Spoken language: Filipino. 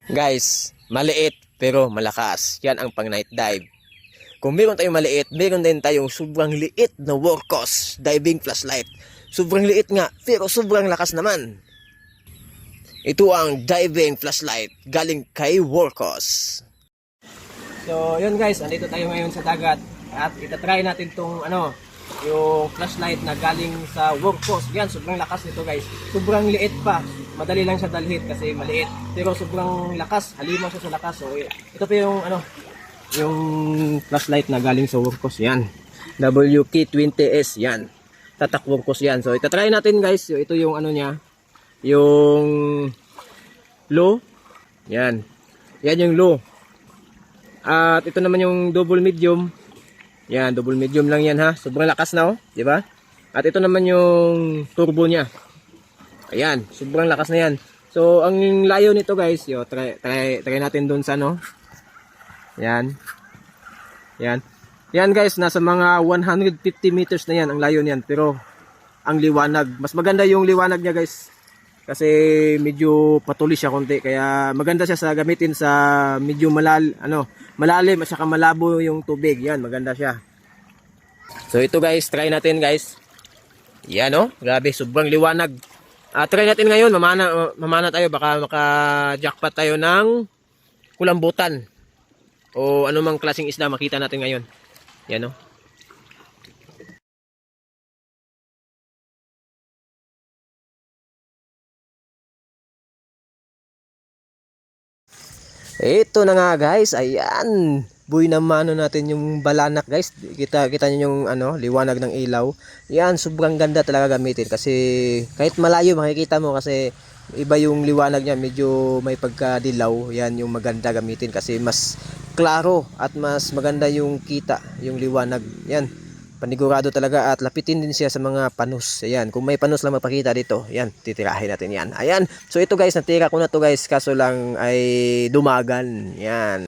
Guys, maliit pero malakas. Yan ang pang night dive. Kung meron tayong maliit, meron din tayong sobrang liit na Workhorse diving flashlight. Sobrang liit nga, pero sobrang lakas naman. Ito ang diving flashlight galing kay Workhorse. So, yun guys, andito tayo ngayon sa dagat at itatry natin tong yung flashlight na galing sa Workhorse. Yan, sobrang lakas nito guys. Sobrang liit pa. Madali lang siya dalhin kasi maliit. Pero sobrang lakas. Halimaw siya sa lakas. So, ito pa yung yung flashlight na galing sa Workhorse. Yan. WK20S. Yan. Tatak Workhorse yan. So, itatry natin guys. So, ito yung niya. Yung low. Yan. Yan yung low. At ito naman yung double medium. Yan, double medium lang yan ha. Sobrang lakas na di ba? At ito naman yung turbo niya. Ayan, sobrang lakas na yan. So, ang layo nito guys, try natin dun sa Yan. Yan. Yan guys, nasa mga 150 meters na yan ang layo niyan, pero ang liwanag, mas maganda yung liwanag niya guys. Kasi medyo patulis siya konti, kaya maganda siya sa gamitin sa medyo malalim at saka malabo yung tubig. Yan, maganda siya. So ito guys, try natin guys. Yan grabe, sobrang liwanag. Try natin ngayon, mamana tayo, baka maka-jackpot tayo ng kulambutan. O anumang klaseng isda makita natin ngayon. Yan Ito na nga guys, ayan. Buhay na mano natin yung balanak guys. Kita niyo yung liwanag ng ilaw. Yan, sobrang ganda talaga gamitin kasi kahit malayo makikita mo kasi iba yung liwanag niya, medyo may pagkadilaw. Yan yung maganda gamitin kasi mas klaro at mas maganda yung kita, yung liwanag. Yan. Panigurado talaga at lapitin din siya sa mga panos. Ayan, kung may panos lang mapakita dito, yan, titirahin natin yan. Ayan, so ito guys, natira ko na to guys, kaso lang ay dumagan. Yan.